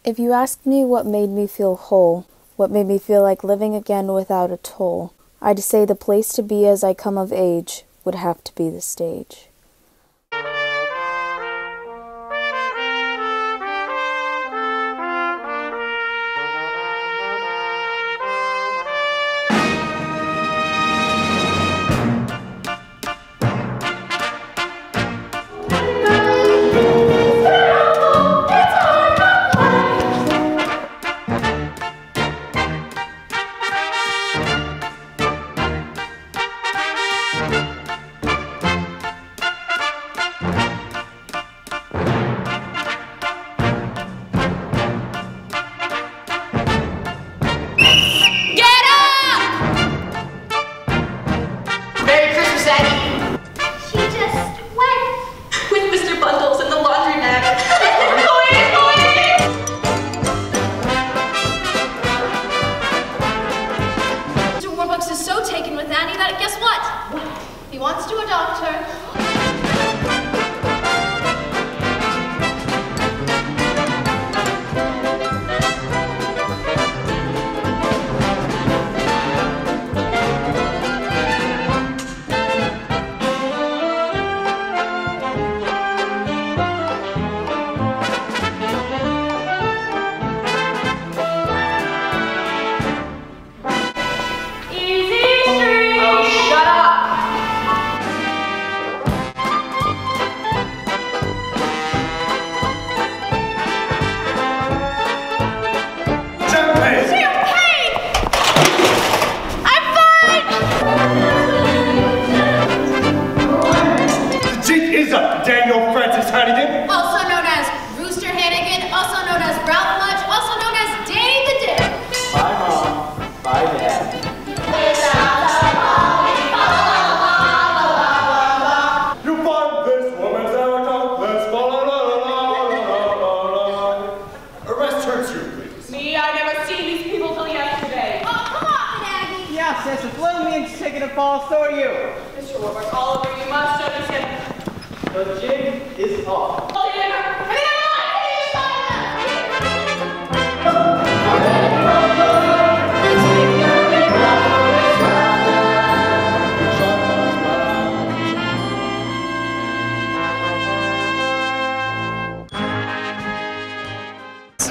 If you asked me what made me feel whole, what made me feel like living again without a toll, I'd say the place to be as I come of age would have to be the stage.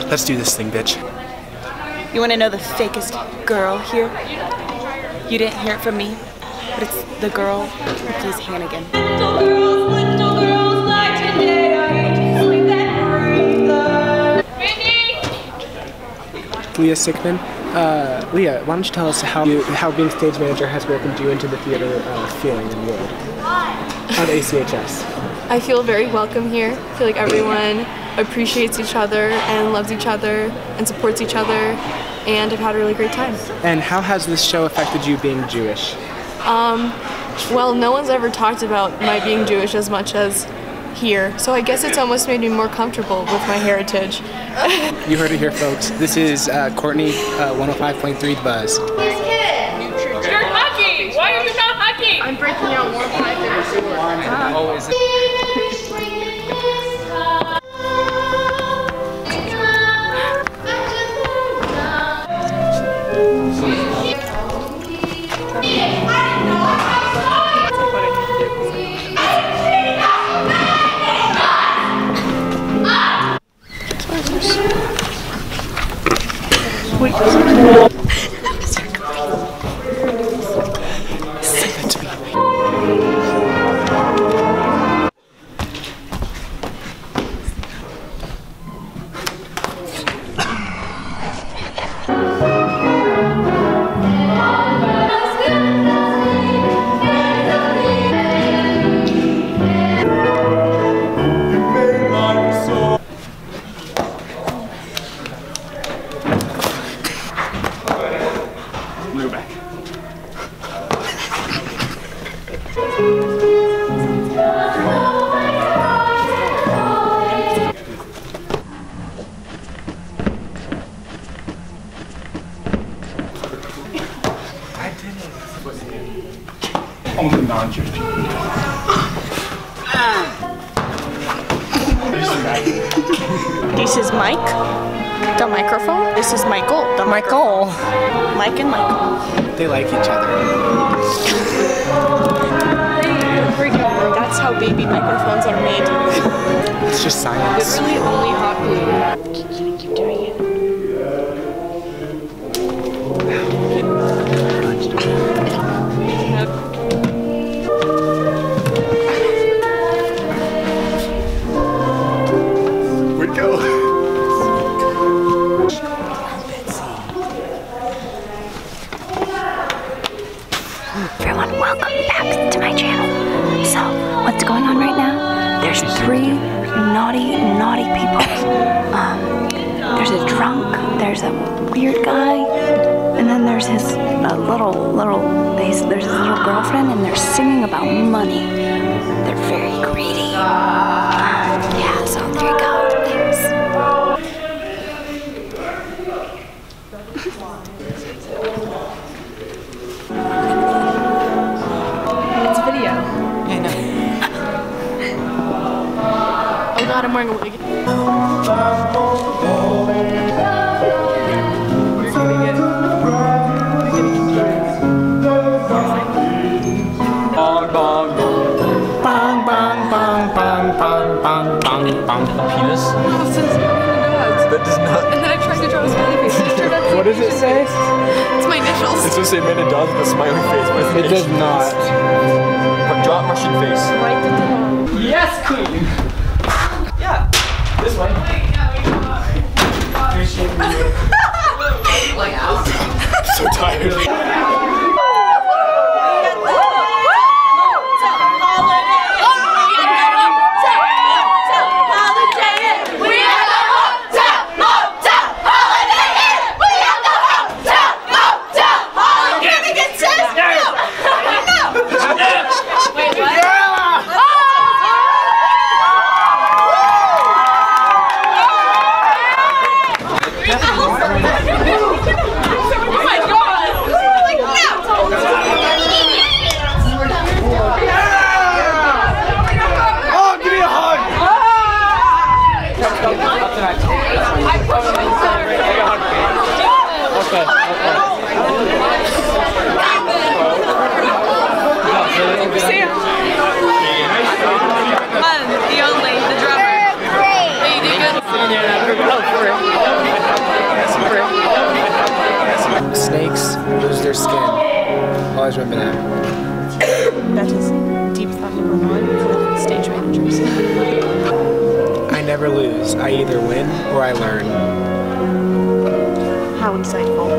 Let's do this thing, bitch. You want to know the fakest girl here? You didn't hear it from me, but it's the girl who plays Hannigan. Little girls like today, like that Leah Sickman. Leah, why don't you tell us how being stage manager has welcomed you into the theater feeling and world of ACHS? I feel very welcome here. I feel like everyone appreciates each other and loves each other and supports each other, and I've had a really great time. And how has this show affected you being Jewish? Well, no one's ever talked about my being Jewish as much as here, so I guess it's almost made me more comfortable with my heritage. You heard it here, folks. This is Courtney, 105.3 The Buzz. You're hugging! Why are you not hugging? I'm breaking out more pie than Always. Wait, Say that to me. Only non-Jewish people. This is Mike, the microphone. This is Michael, the Michael. Mike and Michael. They like each other. That's how baby microphones are made. It's just science. Literally only hot glue. Keep doing it. Where'd it go? Everyone, welcome back to my channel. So, what's going on right now? There's 3 naughty people. There's a drunk, there's a weird guy, and then there's his there's his little girlfriend, and they're singing about money. They're very greedy. Yeah, so there you go. Thanks. It's a video. Yeah, no. Oh god, I'm wearing a wig. Penis? That does not. And then I tried to draw a smiley face. It turned out What does it say? it's my initials. It's supposed to say man it does with a smiley face. But It does not. But drop Russian face. Right at the bottom. Yes, queen! Yeah. This way. I'm so tired. Snakes lose their skin. Always remember that. That is deep thought number 1 for stage managers. I never lose. I either win or I learn. How insightful.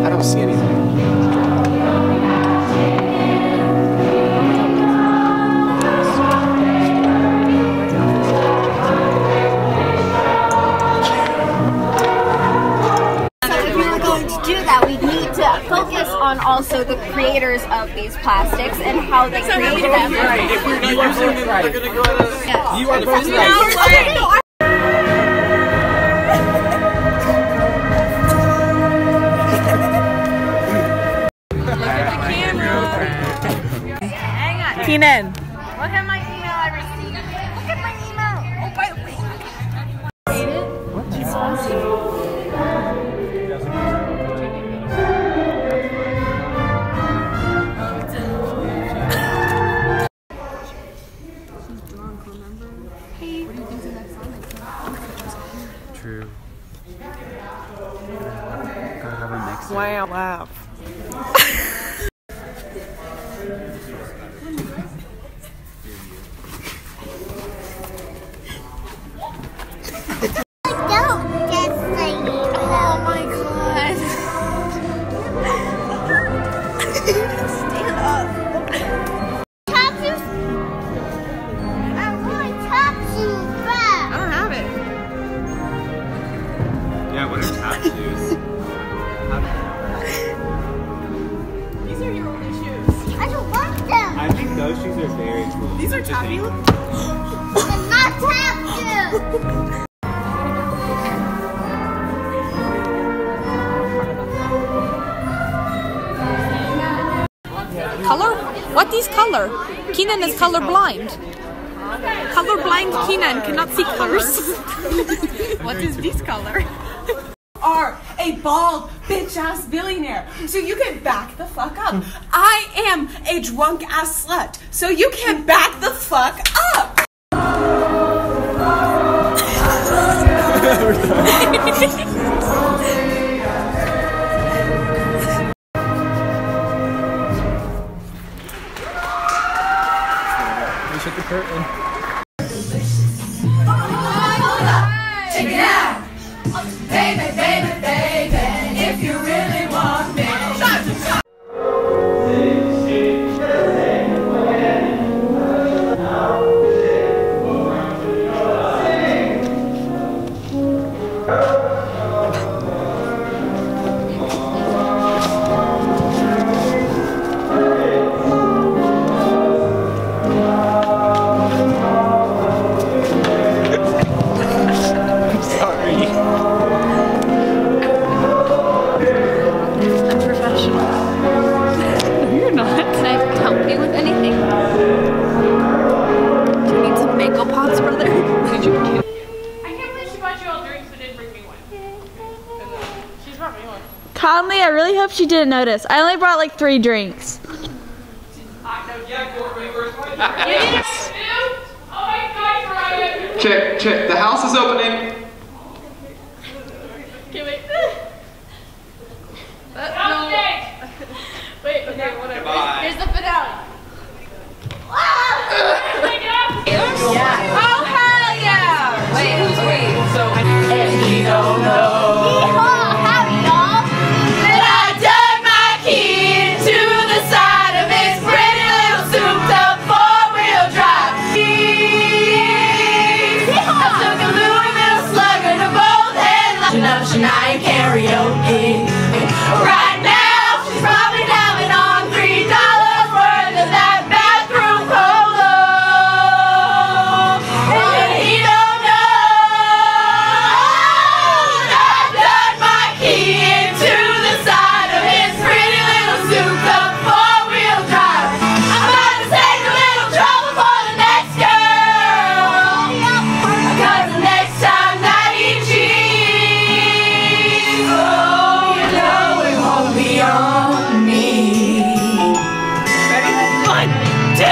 I don't see anything. Focus on also the creators of these plastics and how they created them. You are both right. Yes. You are both right. Keenan. Look at my email I received. Look at my email. Oh, by the way. True. Gotta have a mix. Wow, laugh. Yeah, what are tap shoes? These are your only shoes. I don't want them. I think those shoes are very cool. These are taffy. They're not tap shoes. Color? What is color? Keenan is colorblind. Colorblind Keenan cannot see colors. What is this color? Are a bald bitch-ass billionaire, so you can back the fuck up. I am a drunk-ass slut, so you can back the fuck up. We shut the curtain. Check it out. Baby, baby, baby, if you really want me. Conley, I really hope she didn't notice. I only brought like 3 drinks. Check, check. The house is opening. Okay, wait. No. Wait, okay, whatever. Goodbye. Here's the finale. Yeah. Oh, hell yeah! Wait, who's we? So, and you don't know. Howdy, y'all. That I dug my key into the side of his pretty little souped-up four-wheel drive. I took a Louisville slugger to both headlines. Shania karaoke. Right now, she's probably down on $3 worth of that bathroom polo. And he don't know that I dug my key into the side of his pretty little souped-up four-wheel drive. I'm about to take a little trouble for the next girl. Cause the next time that he cheats, oh, you know it won't be on me. Ready? 1, 2,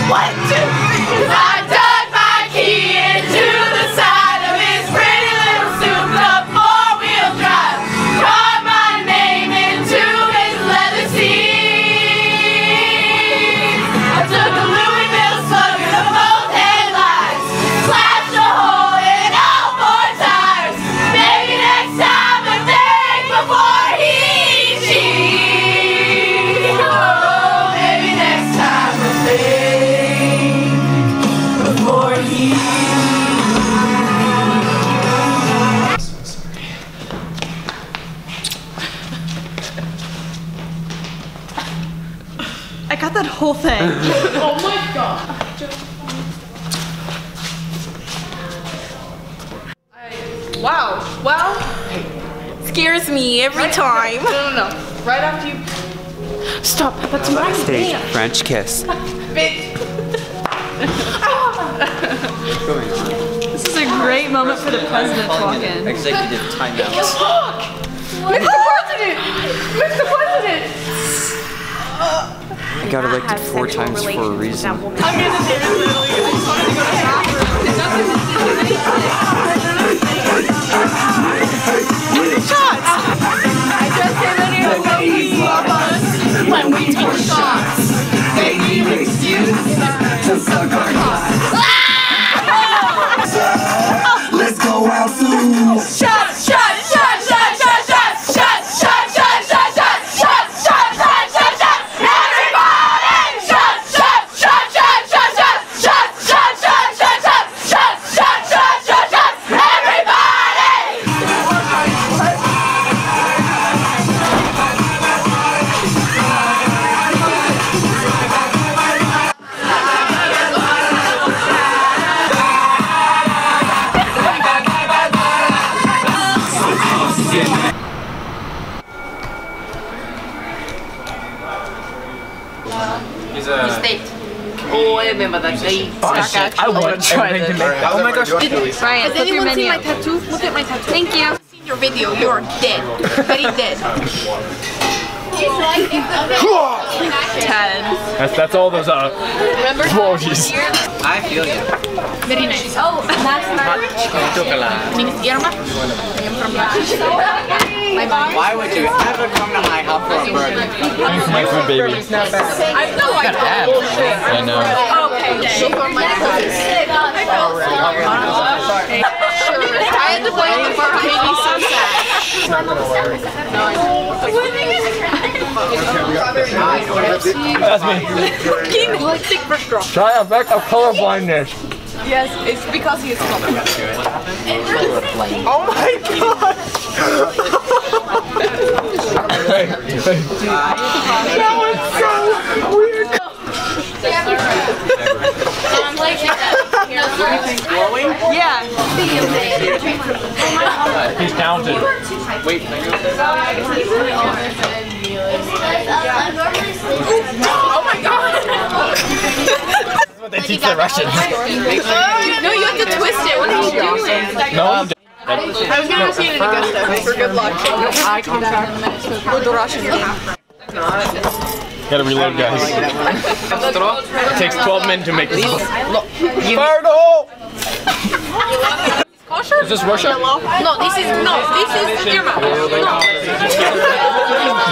1, 2. 'Cause I dug my key into the side of his pretty little souped-up four-wheel drive. Carved my name into his leather seat. I took a Louisville slugger to both headlights. Slashed a hole in all 4 tires. Maybe next time I think before he cheats. Oh, maybe next time I think before he I got that whole thing. Oh my god. Wow. Well, scares me every time. no. Right after you. Stop. That's my Backstage dance. French kiss. Bitch. What's going on? This is a great moment for the president to walk in. Executive timeout. Look! Mr. President! Mr. President! I got elected 4 times for a reason. I'm gonna seriously, I just wanted to go to the bathroom. Shots! I just came in here to go pee on us when we take shots. They need an excuse to suck our cocks. Let's go out soon. Shot, shot, shot, shot, shot, shot, shot, shot, shot, shot, shot, shot, shot, shot, shot, shot. Everybody! Shot, shot, shot, shot, shot, shot, shot, shot, shot, shot, shot, shot, shot, shot, shot, shot. Everybody! state. Oh, I remember that day. I want to try this. Oh my gosh. Has anyone seen my tattoo? Look at my tattoo. Thank you. I've seen your video. You're dead. Very dead. 10. That's all those Remember? emojis. I feel you. Very nice. Oh, last night. My name is Irma. I am from Why would you ever come to my house for a burger? My food baby. I know I I know. Okay. Those are my clothes. I had to play the bar. It made me so sad. It's not gonna work. That's me. Try effect of color blindness. Yes, it's because he is colorblind. Oh my god! That was so weird. Glowing? Yeah. He's talented. Wait, Oh my god! That's what they teach the Russians. No, you have to twist it. What are you doing? No, I'm dead. I was going to see it in Augusta for good luck. Eye contact with the Russians. Gotta reload, guys. It takes 12 men to make this. Fire the hole! Is this Russia? No, this is Irma.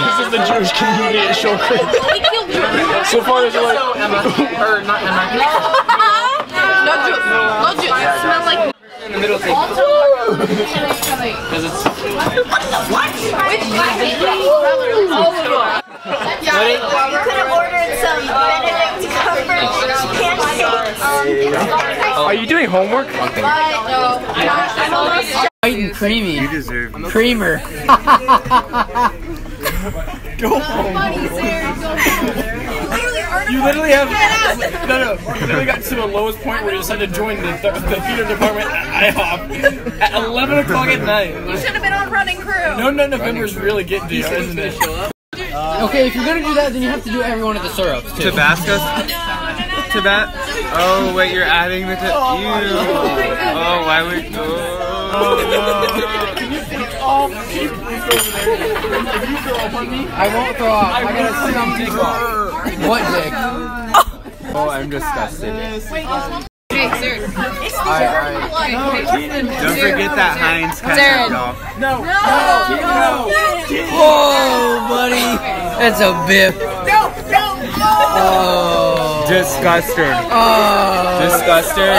This is the Jewish community at Shulker. So far, there's like... Not Jews. Not Jews. It smells like... in the middle table. Because it's... What? Which yeah, you could have ordered some Benedict Cumberbatch pancakes. Are you doing homework? I'm almost White and creamy. You deserve creamer. Go home. You literally have no. You literally got to the lowest point where you decided to join the theater department at IHOP at 11 o'clock at night. You should have been on running crew. No, November's really getting to you, isn't it? Okay, if you're gonna do that, then you have to do every one of the syrups too. Tabasco? Oh, wait, you're adding the Oh, why would... I won't throw up. I gotta sit on dick off. What dick? Oh, I'm disgusted. Alright. Don't forget that Heinz ketchup, y'all. No. Whoa, buddy. That's a biff. Oh. Disgusting. Oh. Disgusting.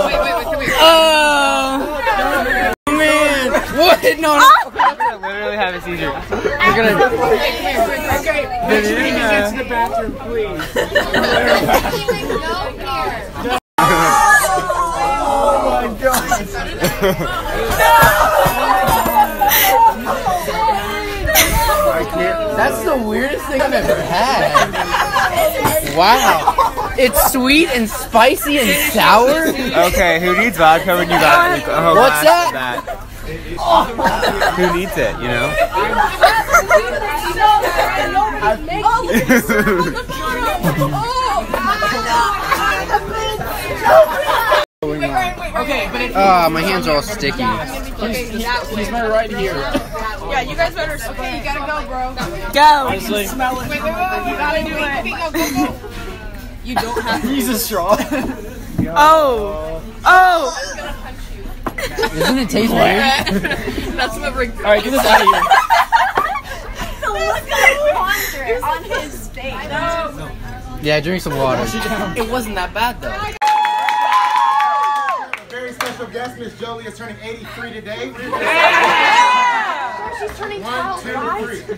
Wait, come here. Oh. Man. What? No. I literally have a seizure. We're gonna... Okay, make sure you get to the bathroom, please. Oh my god. That's the weirdest thing I've ever had. Wow. It's sweet and spicy and sour. Okay, who needs vodka when you got a whole What's glass that? of that? Who needs it, you know? Okay, but my hands are all sticky. He's my right here. Yeah, you guys better. Okay, you gotta go, bro. Go. Honestly. Smell it. Wait, you gotta do it. Go. You don't have to. Use a straw. Oh. Doesn't it taste weird? That's what we're. Alright, get this out of here. the look of wonder on his face. Yeah, drink some water. It wasn't that bad though. Very special guest, Miss Jolie is turning 83 today. Yeah! She's turning 12, 1, 2, 3.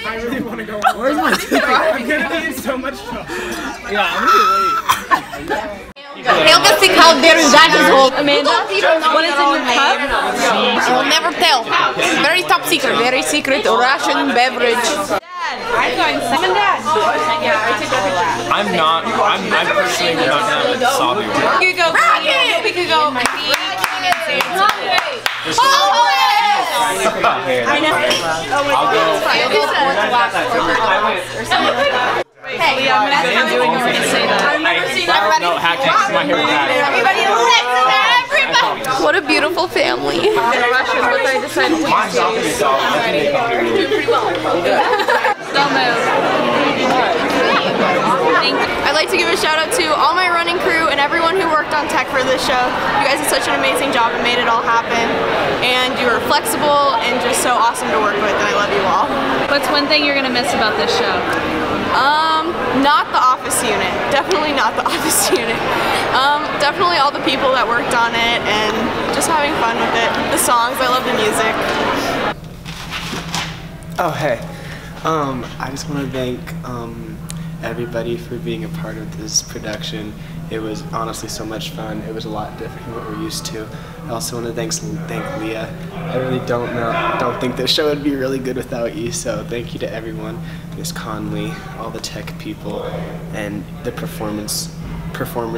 I really want to go home. Where's my ticket? I'm gonna be in so much trouble. Yeah, I'm gonna be late. Helga think how dare you that is whole. Amanda, what is in your cup? I will never tell. Very top secret, very secret Russian beverage. I'm going Simon Dad. I'm personally not down with Sabu. You go. We could go. I know. Hey, Leah, I'm going to say that. I've never seen everybody. No, hack takes my hair back. Everybody listen to everybody. What a beautiful family. Don't move. I'd like to give a shout out to all my running crew and everyone who worked on tech for this show. You guys did such an amazing job and made it all happen. And you were flexible and just so awesome to work with, and I love you all. What's one thing you're gonna miss about this show? Not the office unit. Definitely not the office unit. Definitely all the people that worked on it and just having fun with it. The songs, I love the music. Oh, hey. I just want to thank everybody for being a part of this production. It was honestly so much fun. It was a lot different from what we're used to. I also want to thank Leah. I really don't think this show would be really good without you, so thank you to everyone. Miss Conley, all the tech people, and the performers.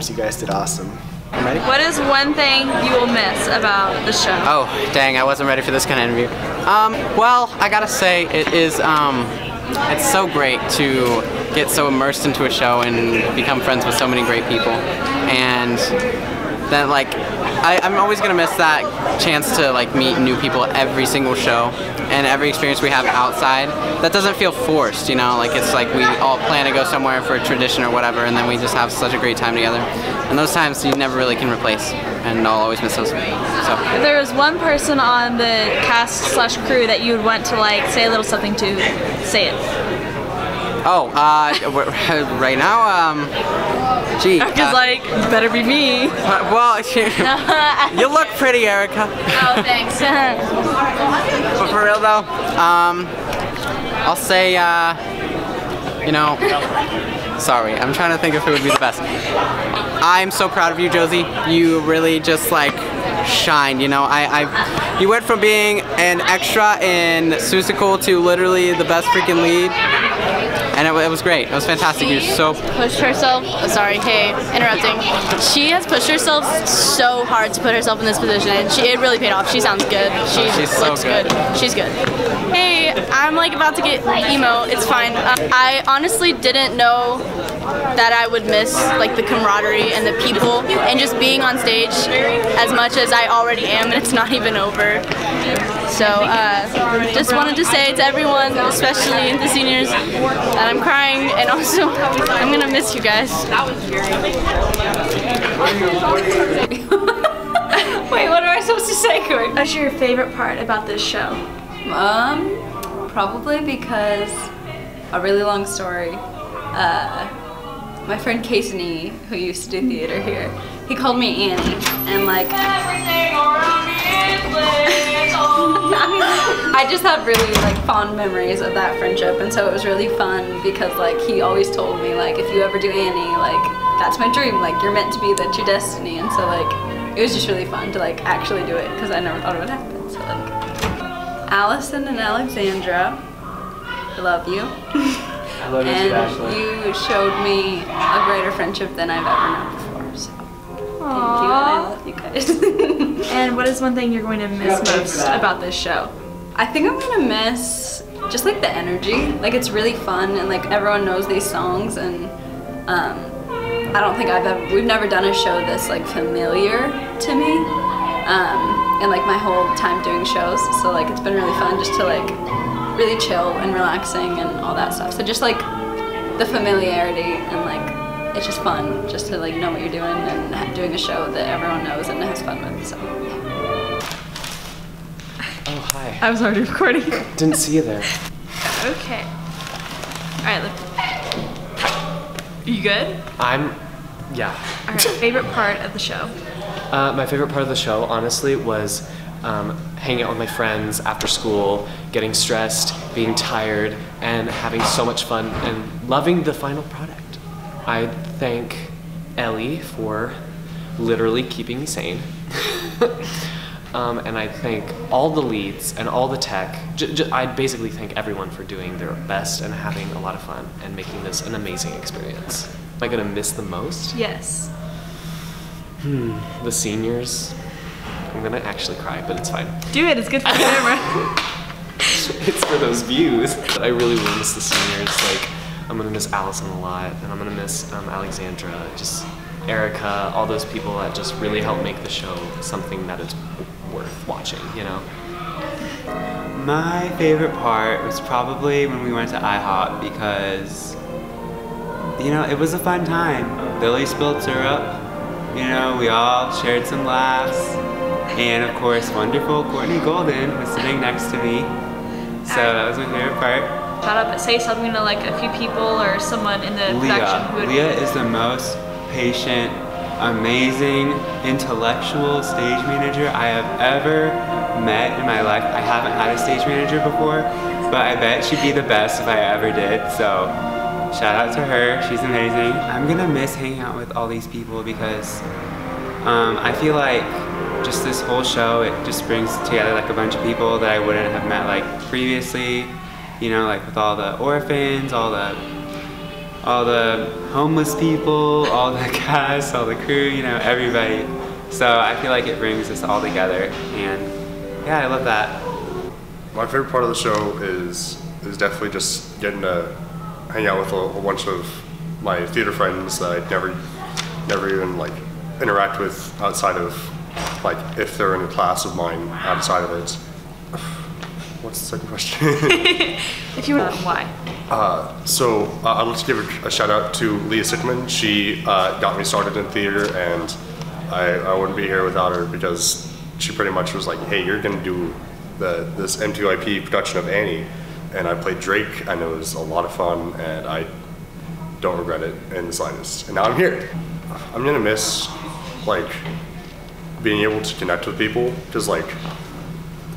You guys did awesome. I'm ready? What is one thing you will miss about the show? Oh, dang, I wasn't ready for this kind of interview. Well, I gotta say, it is, it's so great to get so immersed into a show and become friends with so many great people. And then, like, I'm always gonna miss that chance to, like, meet new people every single show and every experience we have outside. That doesn't feel forced, you know? Like, it's like we all plan to go somewhere for a tradition or whatever, and then we just have such a great time together. And those times you never really can replace, and I'll always miss those. So. If there was one person on the cast/crew that you would want to, like, say a little something to, say it. Oh, right now, gee. Because, like, better be me. Well, you look pretty, Erica. Oh, thanks. But for real though, I'll say, you know, sorry, I'm trying to think if it would be the best. I'm so proud of you, Josie. You really just, like, shined, you know. You went from being an extra in Susical to literally the best freaking lead. And it was great. It was fantastic. You're so pushed herself. Sorry, hey, interrupting. She has pushed herself so hard to put herself in this position, and it really paid off. She sounds good. She looks good. She's good. Hey, I'm like about to get emo. It's fine. I honestly didn't know that I would miss like the camaraderie and the people and just being on stage as much as I already am, and it's not even over. So just wanted to say to everyone, especially the seniors, that I'm crying, and also I'm gonna miss you guys. Wait, what am I supposed to say, Kodi? What's your favorite part about this show? Probably because a really long story. My friend Casey, who used to do theater here, he called me Annie, and like I just have really like fond memories of that friendship, and so it was really fun because like he always told me like, if you ever do Annie, like that's my dream, like you're meant to be, that's your destiny. And so like it was just really fun to like actually do it because I never thought it would happen. So like Allison and Alexandra, I love you. I love you too, Ashley. You showed me a greater friendship than I've ever known before. So thank you, and I love you guys. And what is one thing you're going to miss most about this show? I think I'm gonna miss just like the energy. Like it's really fun, and like everyone knows these songs, and I don't think we've never done a show this like familiar to me, in like my whole time doing shows. So like it's been really fun just to like really chill and relaxing and all that stuff. So just like the familiarity, and like it's just fun just to like know what you're doing and doing a show that everyone knows and has fun with. So. Oh, hi. I was already recording. Didn't see you there. Okay. Alright, look. You good? Yeah. Alright, favorite part of the show? My favorite part of the show, honestly, was hanging out with my friends after school, getting stressed, being tired, and having so much fun and loving the final product. I thank Ellie for literally keeping me sane. And I thank all the leads and all the tech. I basically thank everyone for doing their best and having a lot of fun and making this an amazing experience. Am I gonna miss the most? Yes. The seniors. I'm gonna actually cry, but it's fine. Do it, it's good for the camera. It's for those views. I really will miss the seniors. Like, I'm gonna miss Allison a lot, and I'm gonna miss Alexandra, just Erica, all those people that just really helped make the show something that is worth watching, you know? My favorite part was probably when we went to IHOP because, you know, it was a fun time. Billie spilled syrup, you know, we all shared some laughs, and of course, wonderful Courtney Golden was sitting next to me, so that was my favorite part. Shout out, say something to like a few people or someone in the production. Leah is the most patient, amazing, intellectual stage manager I have ever met in my life. I haven't had a stage manager before, but I bet she'd be the best if I ever did, so shout out to her, she's amazing. I'm gonna miss hanging out with all these people because I feel like just this whole show, it just brings together like a bunch of people that I wouldn't have met like previously, you know, like with all the orphans, all the homeless people, all the cast, all the crew, you know, everybody. So I feel like it brings us all together, and yeah, I love that. My favorite part of the show is definitely just getting to hang out with a bunch of my theater friends that I'd never even like interact with outside of like if they're in a class of mine outside of it. What's the second question? If you want, why? So I'd like to give a shout out to Leah Sickman. She got me started in theater, and I wouldn't be here without her because she pretty much was like, hey, you're gonna do this M2IP production of Annie. And I played Drake, and it was a lot of fun, and I don't regret it in the slightest. And now I'm here. I'm gonna miss like being able to connect with people, because like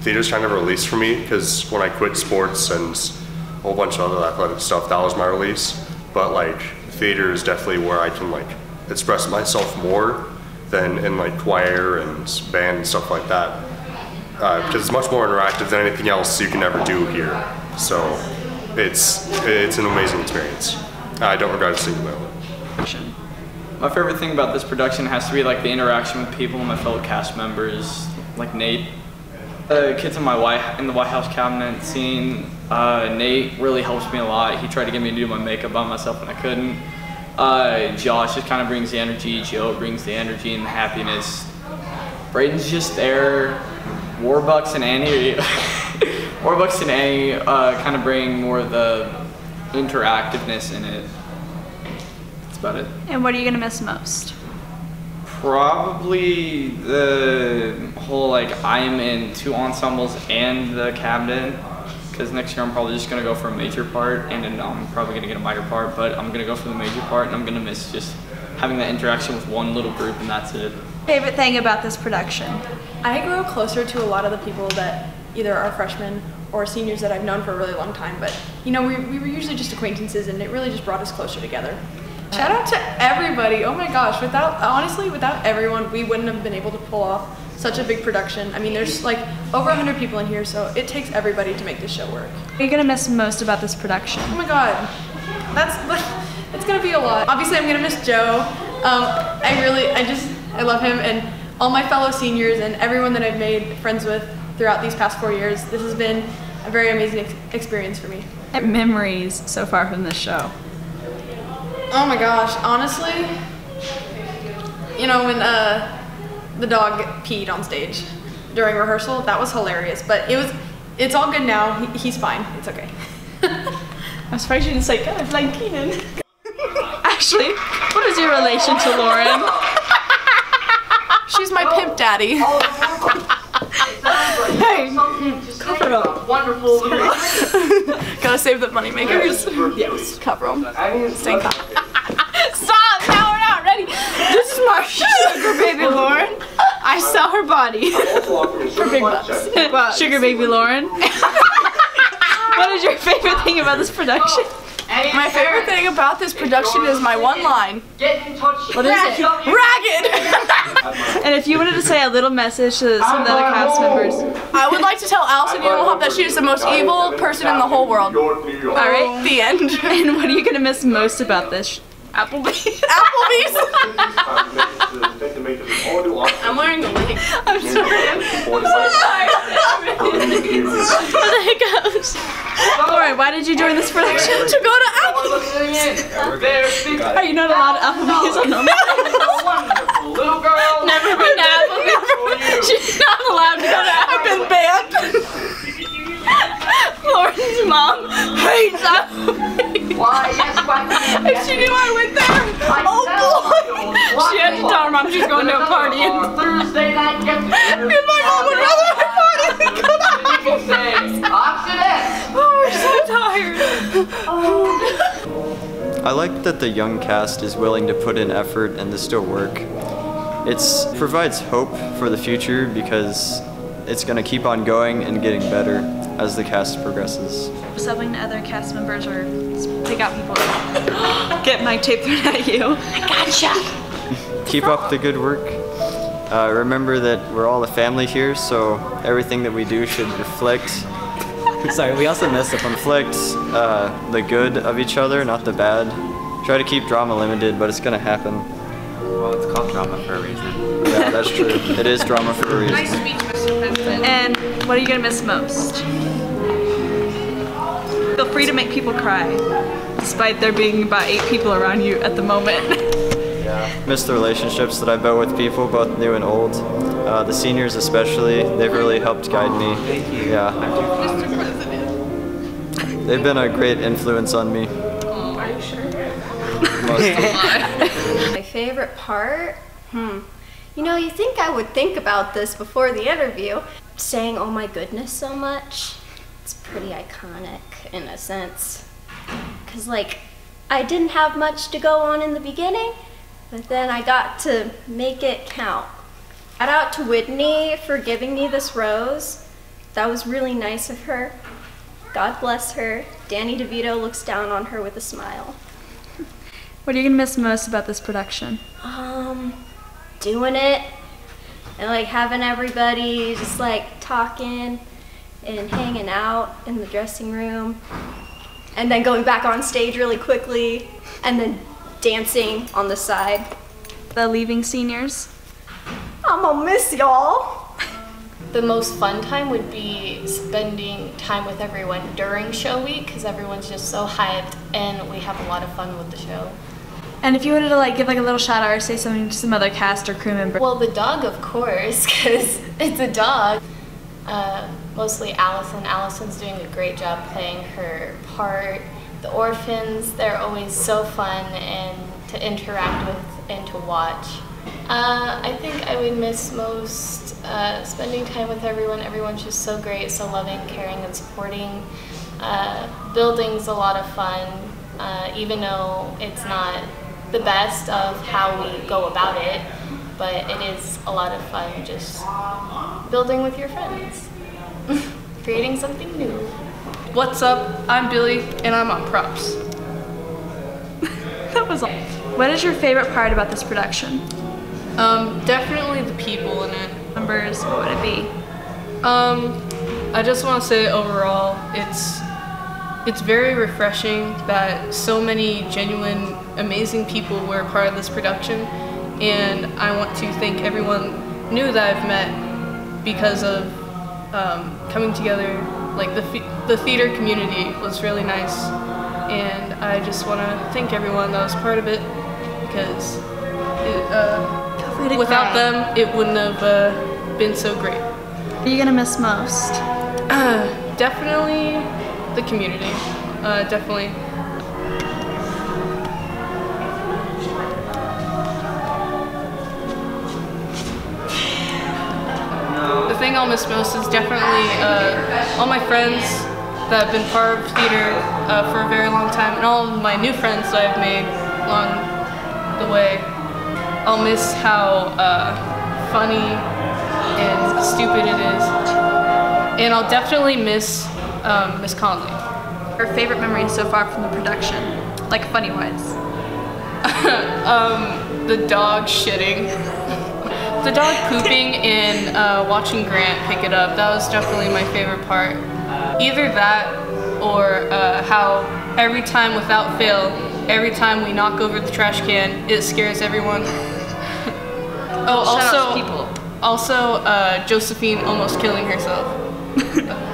theater's kind of a release for me, because when I quit sports and a whole bunch of other athletic stuff, that was my release. But like theater is definitely where I can like express myself more than in like choir and band and stuff like that, because it's much more interactive than anything else you can ever do here. So it's an amazing experience. I don't regret a single moment. My favorite thing about this production has to be like the interaction with people and my fellow cast members, like Nate. The kids in the White House cabinet scene, Nate really helps me a lot. He tried to get me to do my makeup by myself and I couldn't. Josh just kind of brings the energy, Joe brings the energy and the happiness. Braden's just there. Warbucks and Annie kind of bring more of the interactiveness in it. That's about it. And what are you gonna miss most? Probably the whole like I'm in 2 ensembles and the cabinet, because next year I'm probably just gonna go for a major part, and then I'm probably gonna get a minor part, but I'm gonna go for the major part, and I'm gonna miss just having that interaction with one little group, and that's it. Favorite thing about this production? I grew closer to a lot of the people that either are freshmen or seniors that I've known for a really long time, but you know, we were usually just acquaintances, and it really just brought us closer together. Shout out to everybody. Oh my gosh, honestly, without everyone, we wouldn't have been able to pull off such a big production. I mean, there's like over 100 people in here, so it takes everybody to make this show work. What are you gonna miss most about this production? Oh my god, it's gonna be a lot. Obviously, I'm gonna miss Joe. I love him, and all my fellow seniors and everyone that I've made friends with throughout these past 4 years. This has been a very amazing experience for me. Memories so far from this show? Oh my gosh, honestly, you know, when the dog peed on stage during rehearsal, that was hilarious, but it's all good now. He's fine, it's okay. I'm surprised you didn't say, God, I like Keenan. Actually, what is your relation to Lauren? She's my pimp daddy. Hey, cover up. Wonderful. Gotta save the money makers. Yes, cover them. Stay calm. Stop! Now we're not ready. This is my sugar baby Lauren. I sell her body for big bucks. Sugar baby Lauren. What is your favorite thing about this production? My favorite thing about this production is my one line. Get in touch. What is it? Ragged! And if you wanted to say a little message to some of the other cast members. I would like to tell Allison that she is the most evil person in the whole world. Alright, the end. And what are you going to miss most about this? Applebee's. Applebee's? I'm wearing the wig. I'm sorry. For the hiccups. Lauren, why did you join this production? To go to Applebee's. Are you not allowed to Applebee's on normal? Little girl. Never been to Applebee's. She's not allowed to go to Applebee's. I've been banned. Lauren's mom hates Applebee's. Why, yes, why? If she knew I went there, oh boy! She had to tell her mom she's going to a party. Thursday night, And my mom would rather have a party than go to Applebee's. Oh, we're so tired. I like that the young cast is willing to put in effort and to still work. It provides hope for the future because it's going to keep on going and getting better as the cast progresses. Subbing to other cast members or pick out people get my tape thrown at you. I gotcha. Keep up the good work. Remember that we're all a family here, so everything that we do should reflect. Sorry, we also messed up on the good of each other, not the bad. Try to keep drama limited, but it's gonna happen. Well, it's called drama for a reason. Yeah, that's true. It is drama for a reason. Nice speech, Mr. President. And what are you gonna miss most? Feel free to make people cry, despite there being about 8 people around you at the moment. Yeah. Miss the relationships that I built with people, both new and old. The seniors especially, they've really helped guide me. Thank you. Yeah. Mr. President. They've been a great influence on me. Are you sure? My favorite part? You know, you think I would think about this before the interview. Saying, oh my goodness, so much. It's pretty iconic in a sense. Because, like, I didn't have much to go on in the beginning, but then I got to make it count. Shout out to Whitney for giving me this rose. That was really nice of her. God bless her. Danny DeVito looks down on her with a smile. What are you gonna miss most about this production? Doing it and like having everybody just like talking and hanging out in the dressing room and then going back on stage really quickly and then dancing on the side. The leaving seniors? I'm gonna miss y'all. The most fun time would be spending time with everyone during show week because everyone's just so hyped and we have a lot of fun with the show. And if you wanted to like give like a little shout out or say something to some other cast or crew member. Well, the dog, of course, because it's a dog. Mostly Allison. Allison's doing a great job playing her part. The orphans, they're always so fun and to interact with and to watch. I think I would miss most spending time with everyone. Everyone's just so great, so loving, caring, and supporting. Building's a lot of fun, even though it's not the best of how we go about it, but it is a lot of fun just building with your friends, creating something new. What's up? I'm Billie, and I'm on props. That was all. What is your favorite part about this production? Definitely the people in it. Numbers, what would it be? I just want to say overall, it's very refreshing that so many genuine, amazing people were a part of this production, and I want to thank everyone new that I've met because of coming together. Like the theater community was really nice, and I just want to thank everyone that was part of it because without them, it wouldn't have been so great. What are you gonna miss most? Definitely the community. Definitely. The thing I'll miss most is definitely all my friends that have been part of theater for a very long time, and all of my new friends that I've made along the way. I'll miss how funny and stupid it is, and I'll definitely miss Miss Conley. Her favorite memory so far from the production, like funny-wise? The dog shitting. The dog pooping and watching Grant pick it up, that was definitely my favorite part. Either that or how every time without fail, every time we knock over the trash can, it scares everyone. Also Josephine almost killing herself.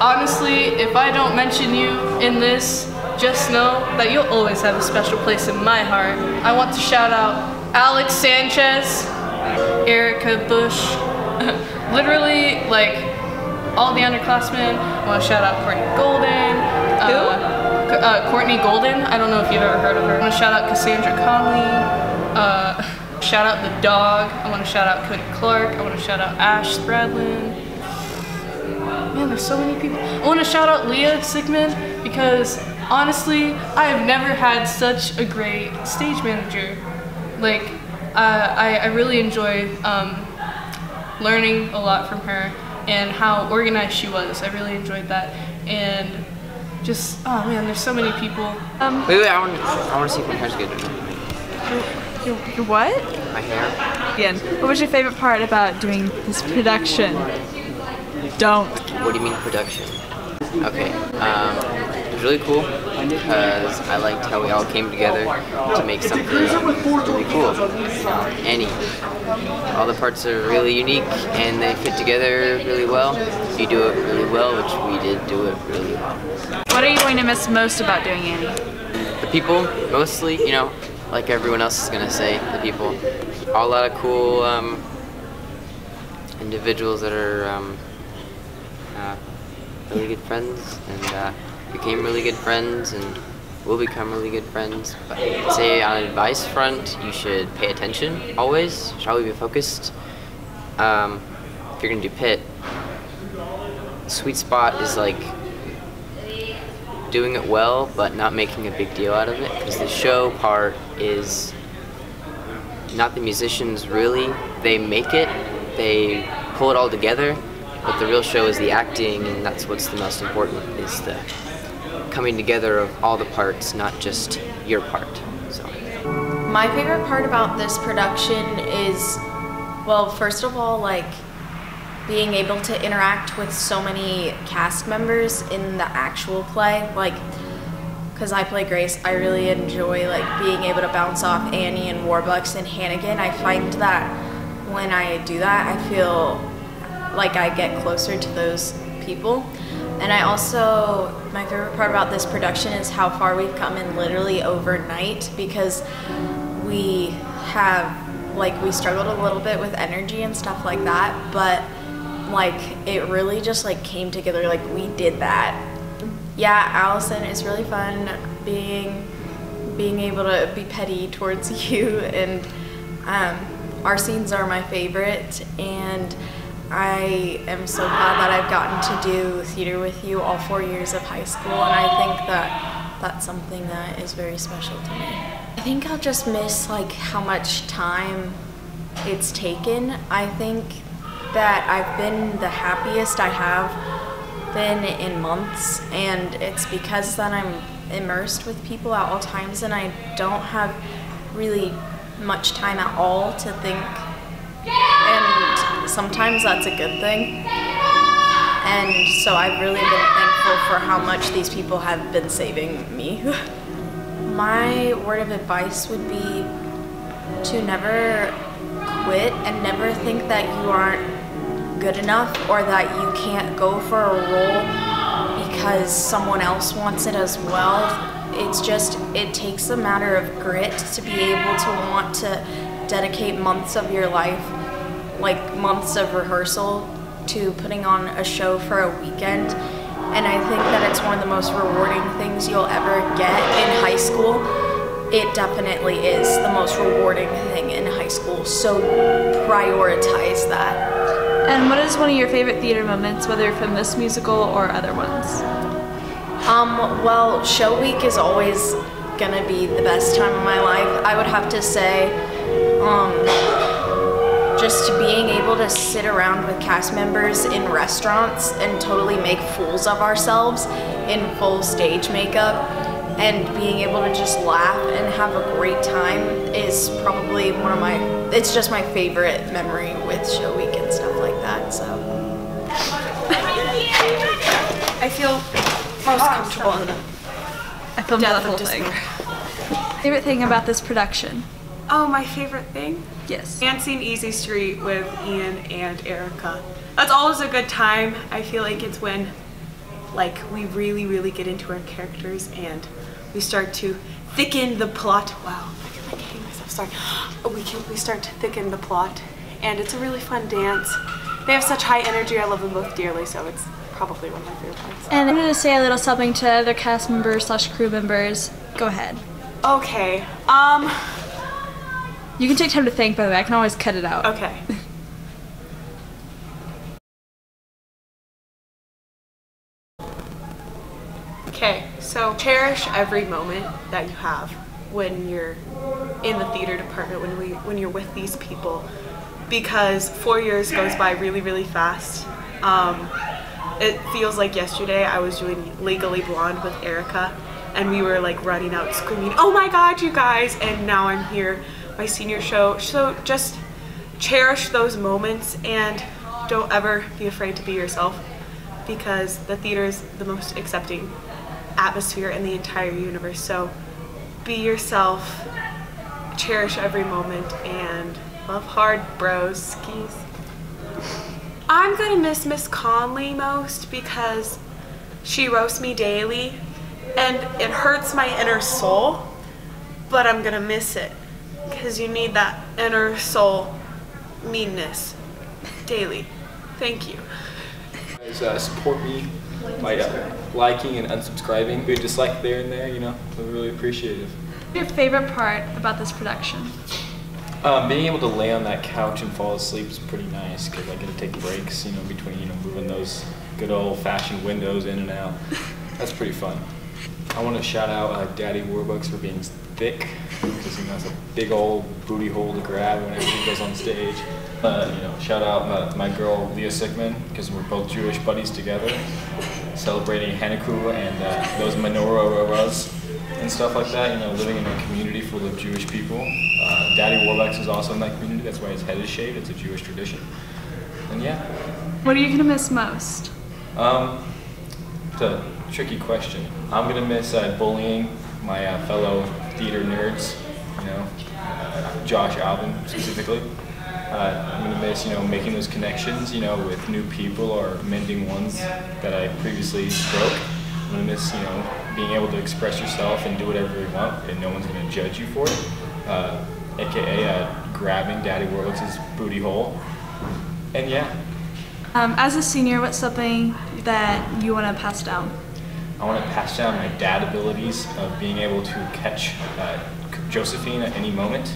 Honestly, if I don't mention you in this, just know that you'll always have a special place in my heart. I want to shout out Alex Sanchez, Erica Bush, literally like all the underclassmen. I want to shout out Courtney Golden. Courtney Golden, I don't know if you've ever heard of her. I want to shout out Cassandra Conley. Shout out the dog. I want to shout out Kodi Clark. I want to shout out Ash Spradlin. Man, there's so many people. I want to shout out Leah Sickman because honestly, I have never had such a great stage manager. Like, I really enjoy learning a lot from her and how organized she was. I really enjoyed that. And just, oh man, there's so many people. Wait, I want to see if my hair's good. Your what? My hair. Again, what was your favorite part about doing this production? Don't. What do you mean production? Okay, it was really cool because I liked how we all came together to make something really cool. Annie, all the parts are really unique and they fit together really well. You do it really well, which we did do it really well. What are you going to miss most about doing Annie? The people, mostly, you know, like everyone else is gonna say, the people. A lot of cool individuals that are really good friends and became really good friends and will become really good friends. But I'd say on an advice front, you should pay attention always, should always be focused. If you're gonna do pit, the sweet spot is like doing it well but not making a big deal out of it, because the show part is not the musicians really. They make it, they pull it all together, but the real show is the acting, and that's what's the most important, is the coming together of all the parts, not just your part. So my favorite part about this production is, well, first of all, like being able to interact with so many cast members in the actual play. Like, because I play Grace, I really enjoy like being able to bounce off Annie and Warbucks and Hannigan. I find that when I do that, I feel like I get closer to those people. And I also, my favorite part about this production is how far we've come in literally overnight, because we have, like, we struggled a little bit with energy and stuff like that, but like it really just like came together, like we did that. Yeah, Allison, it's really fun being able to be petty towards you, and our scenes are my favorite, and I am so glad that I've gotten to do theater with you all 4 years of high school, and I think that that's something that is very special to me. I think I'll just miss like how much time it's taken. I think that I've been the happiest I have been in months, and it's because that I'm immersed with people at all times, and I don't have really much time at all to think, and sometimes that's a good thing. And so I've really been thankful for how much these people have been saving me. My word of advice would be to never quit and never think that you aren't good enough or that you can't go for a role because someone else wants it as well. It's just, it takes a matter of grit to be able to want to dedicate months of your life, like months of rehearsal, to putting on a show for a weekend. And I think that it's one of the most rewarding things you'll ever get in high school. It definitely is the most rewarding thing in high school, so prioritize that. And what is one of your favorite theater moments, whether from this musical or other ones? Well, show week is always gonna be the best time of my life. I would have to say, just being able to sit around with cast members in restaurants and totally make fools of ourselves in full stage makeup and being able to just laugh and have a great time is probably it's just my favorite memory with show week and stuff like that, so. I feel most comfortable in the I filmed death the whole of thing. despair. Favorite thing about this production? Oh, my favorite thing? Yes. Dancing Easy Street with Ian and Erica. That's always a good time. I feel like it's when like we really get into our characters and we start to thicken the plot. Wow, I feel like hating myself, sorry. We start to thicken the plot and it's a really fun dance. They have such high energy, I love them both dearly, so it's probably one of my favorite parts. And I'm going to say a little something to other cast members / crew members. Go ahead. Okay, You can take time to think, by the way. I can always cut it out. Okay. Okay, so cherish every moment that you have when you're in the theater department, when you're with these people, because 4 years goes by really fast. It feels like yesterday I was doing Legally Blonde with Erica, and we were like running out screaming, "Oh my God, you guys!" And now I'm here, my senior show. So just cherish those moments and don't ever be afraid to be yourself, because the theater is the most accepting atmosphere in the entire universe. So be yourself, cherish every moment, and love hard, bros. Skis. I'm gonna miss Miss Conley most because she roasts me daily and it hurts my inner soul, but I'm gonna miss it because you need that inner soul meanness daily. Thank you. Guys, support me by liking and unsubscribing. We just like there and there, you know, we're really appreciative. Your favorite part about this production? Being able to lay on that couch and fall asleep is pretty nice because I get to take breaks, you know, between, you know, moving those good old-fashioned windows in and out. That's pretty fun. I want to shout out Daddy Warbucks for being thick, because, you know, it's a big old booty hole to grab whenever he goes on stage. You know, shout out my girl Leah Sickman, because we're both Jewish buddies together, celebrating Hanukkah and those menorahs and stuff like that, you know, living in a community full of Jewish people. Daddy Warbucks is also in that community, that's why his head is shaved, it's a Jewish tradition. And yeah. What are you gonna miss most? It's a tricky question. I'm gonna miss bullying my fellow theater nerds, you know, Josh Alvin specifically. I'm gonna miss, you know, making those connections, you know, with new people or mending ones that I previously broke. I'm gonna miss, you know, being able to express yourself and do whatever you want and no one's gonna judge you for it. AKA grabbing Daddy Warbucks' booty hole. And yeah. As a senior, what's something that you want to pass down? I want to pass down my dad abilities of being able to catch Josephine at any moment,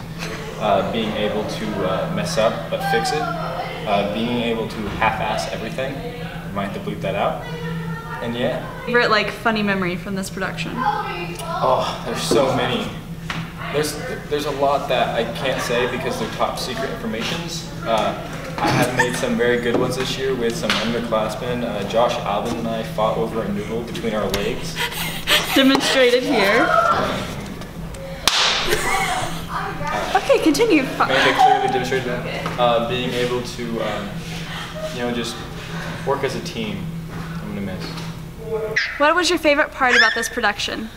being able to mess up but fix it, being able to half-ass everything. You might have to bleep that out. And yeah. Favorite, like, funny memory from this production? Oh, there's so many. There's a lot that I can't say because they're top secret informations. I have made some very good ones this year with some underclassmen. Josh Alvin and I fought over a noodle between our legs. Demonstrated here. Okay, continue. Made it clearly demonstrated that. Being able to, you know, just work as a team. I'm gonna miss. What was your favorite part about this production?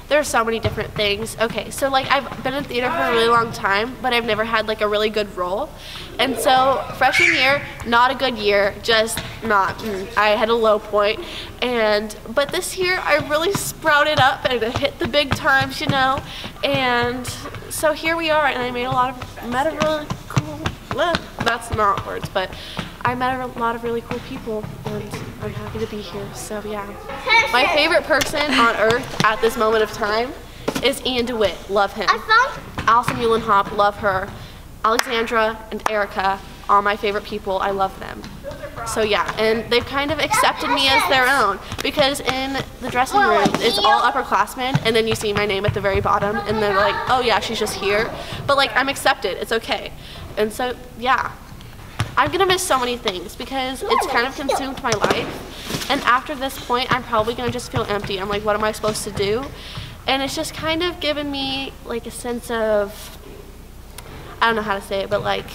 There are so many different things. Okay, so like I've been in theater for a really long time, but I've never had like a really good role. And so freshman year, not a good year, just not. I had a low point. But this year I really sprouted up and I hit the big times, you know. And so here we are, and I met a really cool, that's not words, but I met a lot of really cool people, and I'm happy to be here, so yeah. My favorite person on earth at this moment of time is Ian DeWitt, love him. Allison Eulenhop, love her. Alexandra and Erica, all my favorite people, I love them. So yeah, and they've kind of accepted me as their own, because in the dressing room, it's all upperclassmen, and then you see my name at the very bottom, and they're like, oh yeah, she's just here. But like, I'm accepted, it's okay. And so, yeah. I'm gonna miss so many things because it's kind of consumed my life. And after this point, I'm probably gonna just feel empty. I'm like, what am I supposed to do? And it's just kind of given me like a sense of, I don't know how to say it, but like,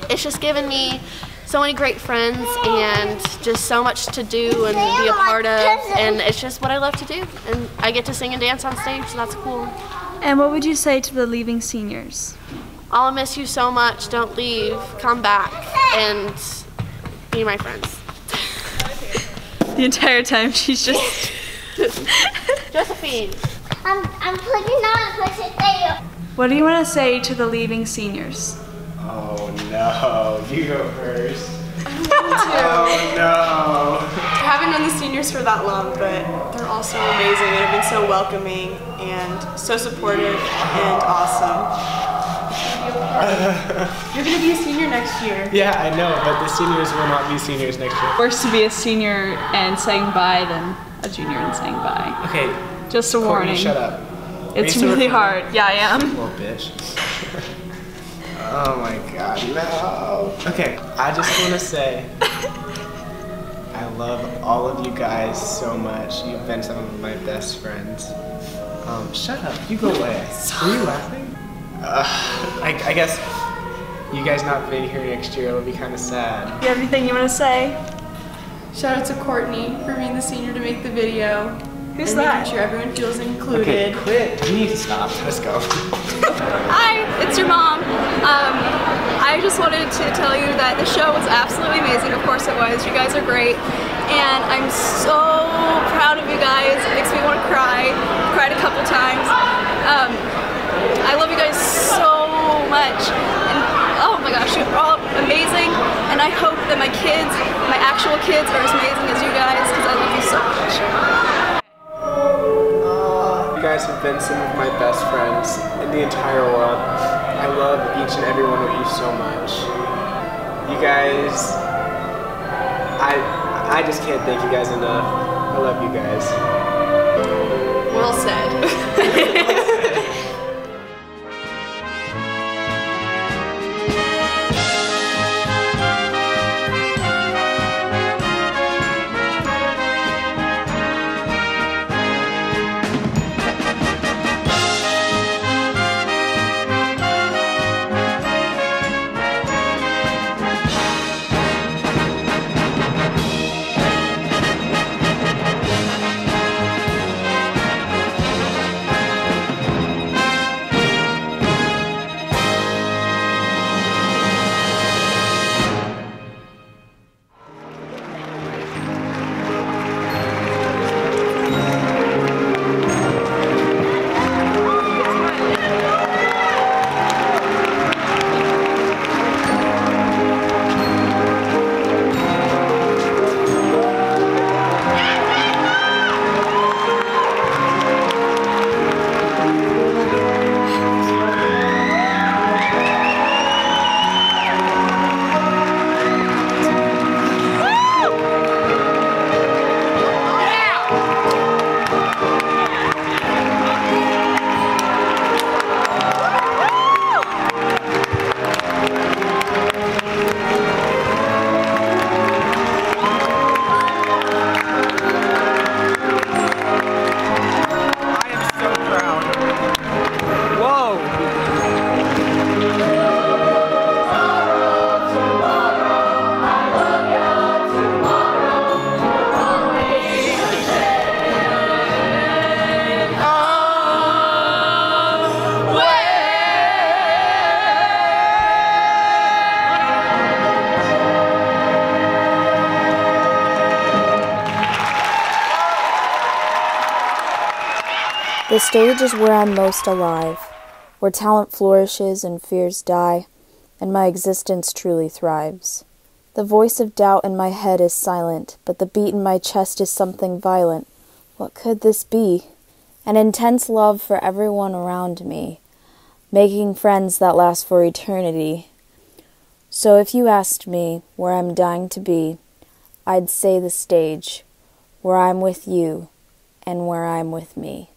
it's just given me so many great friends and just so much to do and be a part of, and it's just what I love to do. And I get to sing and dance on stage, so that's cool. And what would you say to the leaving seniors? I'll miss you so much. Don't leave. Come back and be my friends. The entire time she's just... Josephine. I'm putting on a push it there. What do you want to say to the leaving seniors? Oh no, you go first. Oh no. I haven't known the seniors for that long, but they're all so amazing and have been so welcoming and so supportive and awesome. You're gonna be a senior next year. Yeah, I know, but the seniors will not be seniors next year. Worse to be a senior and saying bye than a junior and saying bye. Okay. Just a warning. Courtney, shut up. It's really hard. Yeah, I am. Little bitch. Oh my god, no. Okay, I just want to say I love all of you guys so much. You've been some of my best friends. Shut up, you go away. Are you laughing? I guess you guys not being here next year will be kind of sad. You have anything you want to say? Shout out to Courtney for being the senior to make the video. Who's and that? Making sure everyone feels included. Okay, quit. You need to stop. Let's go. Hi, it's your mom. I just wanted to tell you that the show was absolutely amazing. Of course it was. You guys are great. And I'm so proud of you guys. It makes me want to cry. Cried a couple times. I love you guys so much. And oh my gosh, you're all amazing. And I hope that my kids, my actual kids, are as amazing as you guys because I love you so much. You guys have been some of my best friends in the entire world. I love each and every one of you so much. You guys, I just can't thank you guys enough. I love you guys. Well said. The stage is where I'm most alive, where talent flourishes and fears die, and my existence truly thrives. The voice of doubt in my head is silent, but the beat in my chest is something violent. What could this be? An intense love for everyone around me, making friends that last for eternity. So if you asked me where I'm dying to be, I'd say the stage, where I'm with you and where I'm with me.